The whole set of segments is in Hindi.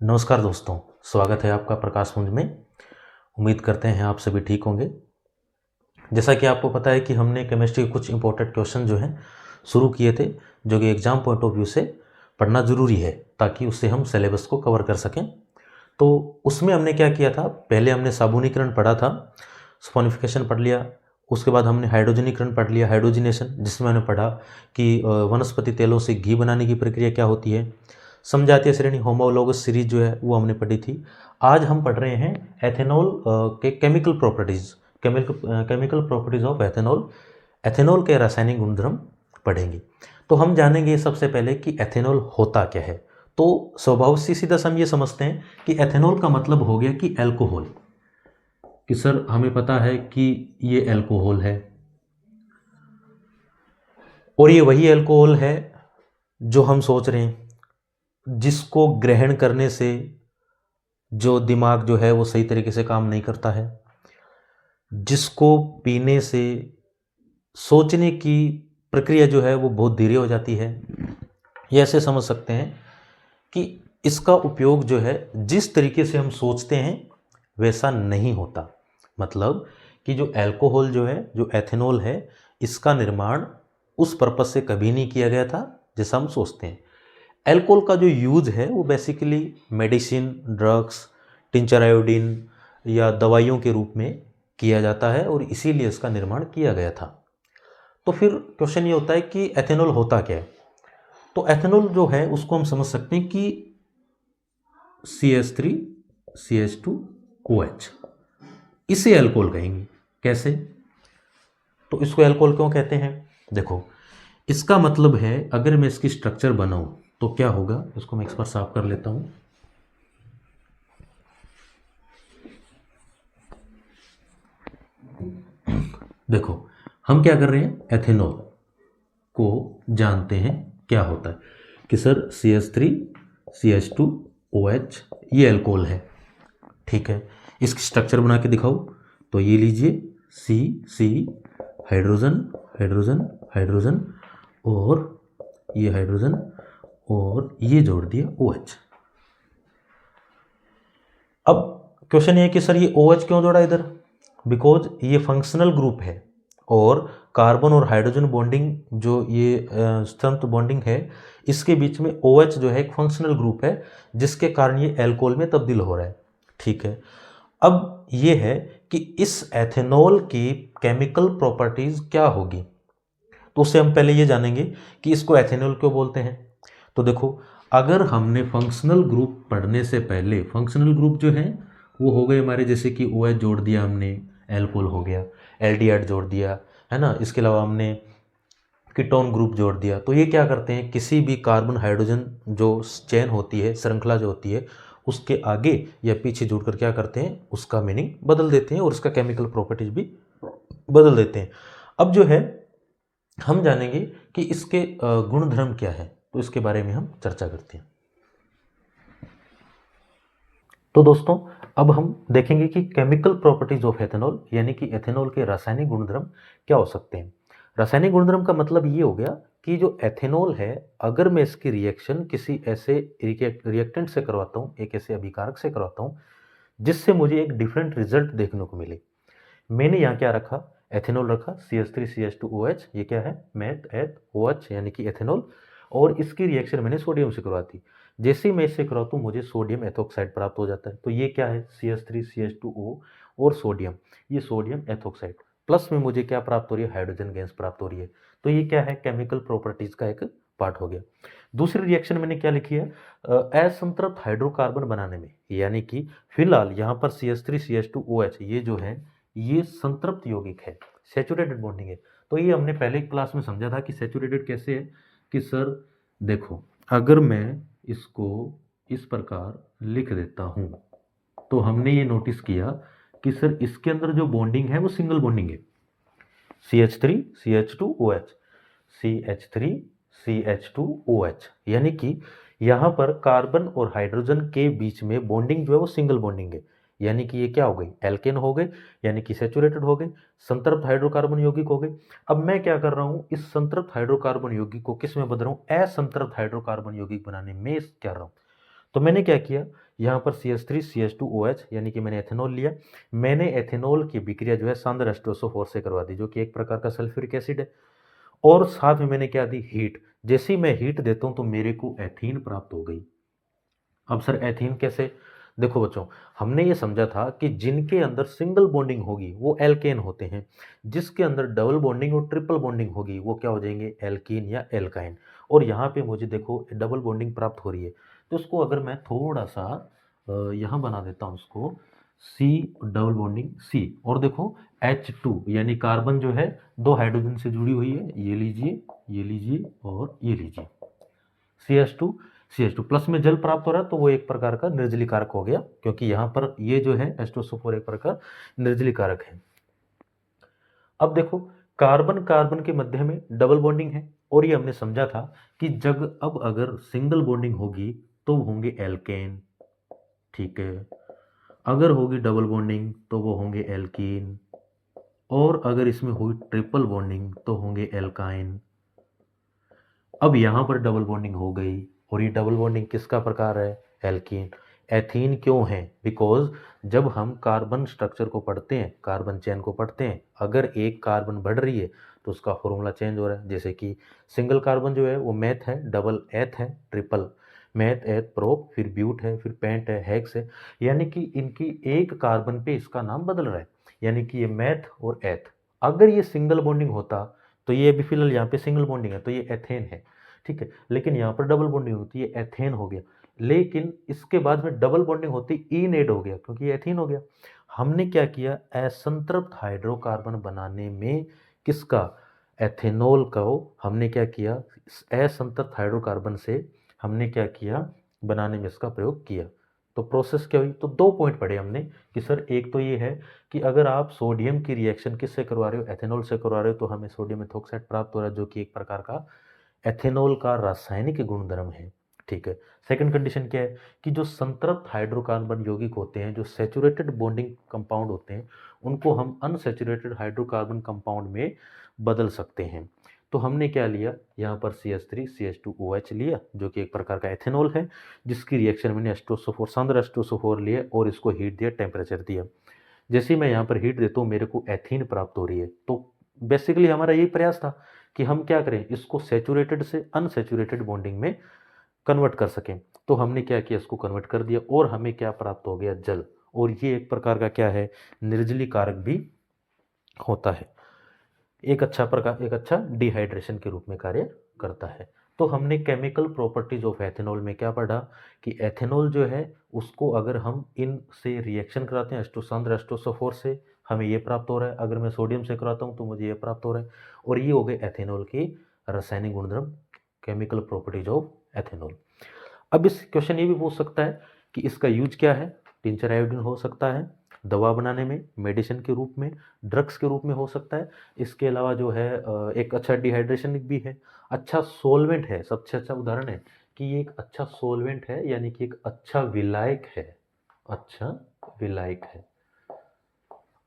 नमस्कार दोस्तों, स्वागत है आपका प्रकाश पुंज में। उम्मीद करते हैं आप सभी ठीक होंगे। जैसा कि आपको पता है कि हमने केमिस्ट्री के कुछ इंपॉर्टेंट क्वेश्चन जो हैं शुरू किए थे, जो कि एग्ज़ाम पॉइंट ऑफ व्यू से पढ़ना ज़रूरी है ताकि उससे हम सिलेबस को कवर कर सकें। तो उसमें हमने क्या किया था, पहले हमने साबुनीकरण पढ़ा था, सपोनिफिकेशन पढ़ लिया। उसके बाद हमने हाइड्रोजनीकरण पढ़ लिया, हाइड्रोजिनेशन, जिसमें हमने पढ़ा कि वनस्पति तेलों से घी बनाने की प्रक्रिया क्या होती है। समजातीय श्रेणी होमोलोगस सीरीज जो है वो हमने पढ़ी थी। आज हम पढ़ रहे हैं एथेनॉल के chemical properties, chemical properties of ethanol. Ethanol के रासायनिक गुणधर्म पढ़ेंगे। तो हम जानेंगे सबसे पहले कि एथेनॉल होता क्या है। तो स्वभाव से सीधा हम ये समझते हैं कि एथेनॉल का मतलब हो गया कि अल्कोहल, कि सर हमें पता है कि ये अल्कोहल है और ये वही अल्कोहल है जो हम सोच रहे हैं, जिसको ग्रहण करने से जो दिमाग जो है वो सही तरीके से काम नहीं करता है, जिसको पीने से सोचने की प्रक्रिया जो है वो बहुत धीरे हो जाती है। ये ऐसे समझ सकते हैं कि इसका उपयोग जो है जिस तरीके से हम सोचते हैं वैसा नहीं होता। मतलब कि जो अल्कोहल जो है, जो एथेनॉल है, इसका निर्माण उस पर्पज से कभी नहीं किया गया था जैसा हम सोचते हैं। अल्कोहल का जो यूज है वो basically medicine, drugs, tincture iodine या दवाइयों के रूप में किया जाता है और इसीलिए इसका निर्माण किया गया था। तो फिर क्वेश्चन ये होता है कि एथेनॉल होता क्या है। तो एथेनॉल जो है उसको हम समझ सकते हैं कि CH3 CH2OH, इसे अल्कोहल कहेंगे। कैसे? तो इसको अल्कोहल क्यों कहते हैं? देखो, इसका मतलब है अगर मैं इसकी स्ट्रक्चर बनाऊं तो क्या होगा। इसको मैं एक बार साफ कर लेता हूं। देखो, हम क्या कर रहे हैं, एथेनॉल को जानते हैं क्या होता है कि सर CH3 CH2OH ये अल्कोहल है। ठीक है, इसकी स्ट्रक्चर बना के दिखाओ। तो ये लीजिए, सी सी, हाइड्रोजन हाइड्रोजन हाइड्रोजन, और ये हाइड्रोजन, और ये जोड़ दिया OH। अब क्वेश्चन ये है कि सर ये OH क्यों जोड़ा इधर? बिकॉज ये फंक्शनल ग्रुप है और कार्बन और हाइड्रोजन बॉन्डिंग, जो ये स्ट्रेंथ बॉन्डिंग है, इसके बीच में OH जो है एक फंक्शनल ग्रुप है जिसके कारण ये अल्कोहल में तब्दील हो रहा है। ठीक है, अब ये है कि इस एथेनॉल की केमिकल प्रॉपर्टीज क्या होगी। तो उससे हम पहले ये जानेंगे कि इसको एथेनॉल क्यों बोलते हैं। तो देखो, अगर हमने फंक्शनल ग्रुप पढ़ने से पहले, फंक्शनल ग्रुप जो है वो हो गए हमारे, जैसे कि OH जोड़ दिया हमने, एल्कोहल हो गया, एल्डिहाइड जोड़ दिया, है ना। इसके अलावा हमने कीटोन ग्रुप जोड़ दिया। तो ये क्या करते हैं, किसी भी कार्बन हाइड्रोजन जो चेन होती है, श्रृंखला जो होती है, उसके आगे या पीछे जुड़कर क्या करते हैं, उसका मीनिंग बदल देते हैं और उसका केमिकल प्रॉपर्टीज भी बदल देते हैं। अब जो है हम जानेंगे कि इसके गुणधर्म क्या है, तो इसके बारे में हम चर्चा करते हैं। तो दोस्तों, अब हम देखेंगे कि केमिकल प्रॉपर्टीज ऑफ एथेनॉल, यानी कि एथेनॉल के रासायनिक गुणधर्म क्या हो सकते हैं। रासायनिक गुणधर्म का मतलब ये हो गया कि जो एथेनॉल है, अगर मैं इसकी रिएक्शन किसी ऐसे रिएक्टेंट से करवाता हूँ, एक ऐसे अभिकारक से करवाता हूँ जिससे मुझे एक डिफरेंट रिजल्ट देखने को मिले। मैंने यहाँ क्या रखा, एथेनॉल रखा, CH3 CH2OH, ये क्या है, मैथ एथ OH यानी कि एथेनॉल, और इसकी रिएक्शन मैंने सोडियम से करवा दी। जैसे ही मैं इससे कराता हूँ मुझे सोडियम एथोक्साइड प्राप्त हो जाता है। तो ये क्या है, CH3 CH2O और सोडियम, ये सोडियम एथोक्साइड, प्लस में मुझे क्या प्राप्त हो रही है, हाइड्रोजन गैस प्राप्त हो रही है। तो ये क्या है, केमिकल प्रॉपर्टीज का एक पार्ट हो गया। दूसरी रिएक्शन मैंने क्या लिखी है, असंतृप्त हाइड्रोकार्बन बनाने में, यानी कि फिलहाल यहाँ पर CH3 CH2OH ये जो है ये संतृप्त यौगिक है, सैचुरेटेड बॉन्डिंग है। तो ये हमने पहले क्लास में समझा था कि सैचुरेटेड कैसे है, कि सर देखो, अगर मैं इसको इस प्रकार लिख देता हूं तो हमने ये नोटिस किया कि सर इसके अंदर जो बॉन्डिंग है वो सिंगल बॉन्डिंग है, CH3 CH2OH, CH3 CH2OH, यानी कि यहाँ पर कार्बन और हाइड्रोजन के बीच में बॉन्डिंग जो है वो सिंगल बॉन्डिंग है। यानी कि ये क्या हो गई, एल्केन हो गए, यानी कि सैचुरेटेड हो गए, संतृप्त हाइड्रोकार्बन यौगिक हो गए। अब मैं क्या कर रहा हूँ, इस संतृप्त हाइड्रोकार्बन यौगिक को किस में बदल रहा हूँ, असंतृप्त हाइड्रोकार्बन यौगिक बनाने में कर रहा हूँ। तो मैंने क्या किया, यहाँ पर CH3CH2OH यानी कि मैंने एथेनॉल लिया। मैंने एथेनॉल की विक्रिया जो है शानदार H2SO4 से करवा दी, जो कि एक प्रकार का सल्फ्यूरिक एसिड है। और साथ में मैंने क्या दी, हीट। जैसे ही मैं हीट देता हूँ तो मेरे को एथीन प्राप्त हो गई। अब सर एथीन कैसे? देखो बच्चों, हमने ये समझा था कि जिनके अंदर सिंगल बॉन्डिंग होगी वो एल्केन होते हैं, जिसके अंदर डबल बॉन्डिंग और ट्रिपल बॉन्डिंग होगी वो क्या हो जाएंगे, एल्कीन या एल्काइन। और यहाँ पे मुझे देखो डबल बॉन्डिंग प्राप्त हो रही है, तो उसको अगर मैं थोड़ा सा यहाँ बना देता हूँ उसको, सी डबल बॉन्डिंग सी, और देखो H2 यानी कार्बन जो है दो हाइड्रोजन से जुड़ी हुई है, ये लीजिए, ये लीजिए और ये लीजिए, CH2 प्लस में जल प्राप्त हो रहा है, तो वो एक प्रकार का निर्जली कारक हो गया, क्योंकि यहाँ पर ये जो है H2SO4 एक प्रकार निर्जली कारक है। अब देखो कार्बन कार्बन के मध्य में डबल बॉन्डिंग है, और ये हमने समझा था कि जब अब अगर सिंगल बॉन्डिंग होगी तो होंगे एल्केन, ठीक है। अगर होगी डबल बॉन्डिंग तो वो होंगे एल्कीन, और अगर इसमें हुई ट्रिपल बॉन्डिंग तो होंगे एल्काइन। अब यहाँ पर डबल बॉन्डिंग हो गई, और ये डबल बॉन्डिंग किसका प्रकार है, एल्कीन। एथीन क्यों है, बिकॉज जब हम कार्बन स्ट्रक्चर को पढ़ते हैं, कार्बन चेन को पढ़ते हैं, अगर एक कार्बन बढ़ रही है तो उसका फॉर्मूला चेंज हो रहा है। जैसे कि सिंगल कार्बन जो है वो मेथ है, डबल एथ है, ट्रिपल मेथ एथ प्रोप, फिर ब्यूट है, फिर पेंट है, हेक्स है, यानी कि इनकी एक कार्बन पे इसका नाम बदल रहा है, यानी कि ये मेथ और एथ। अगर ये सिंगल बॉन्डिंग होता तो ये अभी फिलहाल यहाँ पे सिंगल बॉन्डिंग है तो ये एथेन है, ठीक है, लेकिन यहाँ पर डबल बॉन्डिंग होती है, एथेन हो गया। लेकिन इसके बाद में डबल बॉन्डिंग होती इन एड हो गया, क्योंकि ये एथीन हो गया। हमने क्या किया, असंतृप्त हाइड्रोकार्बन बनाने में किसका, एथेनॉल का हमने क्या किया, असंतृप्त हाइड्रोकार्बन से हमने क्या किया, बनाने में इसका प्रयोग किया। तो प्रोसेस क्या हुई, तो दो पॉइंट पढ़े हमने कि सर एक तो ये है कि अगर आप सोडियम की रिएक्शन किससे करवा रहे हो, एथेनॉल से करवा रहे हो, तो हमें सोडियम मेथॉक्साइड प्राप्त हो रहा है, जो कि एक प्रकार का एथेनॉल का रासायनिक गुणधर्म है, ठीक है। सेकंड कंडीशन क्या है कि जो संतृप्त हाइड्रोकार्बन यौगिक होते हैं, जो सैचुरेटेड बॉन्डिंग कंपाउंड होते हैं, उनको हम अनसैचुरेटेड हाइड्रोकार्बन कंपाउंड में बदल सकते हैं। तो हमने क्या लिया, यहाँ पर CH3CH2OH लिया, जो कि एक प्रकार का एथेनॉल है, जिसकी रिएक्शन मैंने H2SO4 शानदार H2SO4 लिया और इसको हीट दिया, टेम्परेचर दिया। जैसे ही मैं यहाँ पर हीट देता हूँ मेरे को एथीन प्राप्त हो रही है। तो बेसिकली हमारा यही प्रयास था कि हम क्या करें, इसको सैचुरेटेड से अनसैचुरेटेड बॉन्डिंग में कन्वर्ट कर सकें। तो हमने क्या किया, इसको कन्वर्ट कर दिया, और हमें क्या प्राप्त हो गया, जल। और ये एक प्रकार का क्या है, निर्जली कारक भी होता है, एक अच्छा डिहाइड्रेशन के रूप में कार्य करता है। तो हमने केमिकल प्रॉपर्टीज ऑफ एथेनॉल में क्या पढ़ा कि एथेनॉल जो है उसको अगर हम इन से रिएक्शन कराते हैं, H2SO4 से, हमें ये प्राप्त हो रहा है। अगर मैं सोडियम से कराता हूँ तो मुझे ये प्राप्त हो रहा है। और ये हो गए एथेनॉल की रासायनिक गुणधर्म, केमिकल प्रॉपर्टीज ऑफ एथेनॉल। अब इस क्वेश्चन ये भी पूछ सकता है कि इसका यूज क्या है, टिंचर आयोडीन हो सकता है दवा बनाने में, मेडिसिन के रूप में, ड्रग्स के रूप में हो सकता है। इसके अलावा जो है एक अच्छा डिहाइड्रेशन भी है, अच्छा सोलवेंट है, सबसे अच्छा उदाहरण है कि ये एक अच्छा सोलवेंट है, यानी कि एक अच्छा विलायक है, अच्छा विलायक है।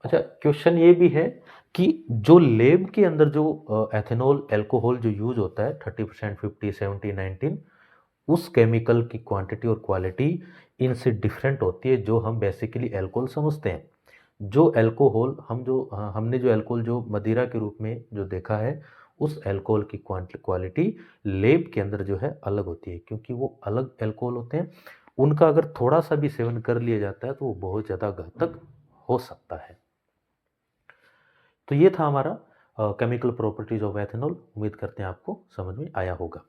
अच्छा क्वेश्चन ये भी है कि जो लैब के अंदर जो एथेनॉल अल्कोहल जो यूज होता है 30%, 50, 70, 19, उस केमिकल की क्वांटिटी और क्वालिटी इनसे डिफरेंट होती है, जो हम बेसिकली अल्कोहल समझते हैं। जो अल्कोहल हमने जो अल्कोहल जो मदिरा के रूप में जो देखा है, उस अल्कोहल की क्वालिटी लैब के अंदर जो है अलग होती है, क्योंकि वो अलग अल्कोहल होते हैं। उनका अगर थोड़ा सा भी सेवन कर लिया जाता है तो वो बहुत ज़्यादा घातक हो सकता है। तो ये था हमारा केमिकल प्रॉपर्टीज ऑफ एथेनॉल। उम्मीद करते हैं आपको समझ में आया होगा।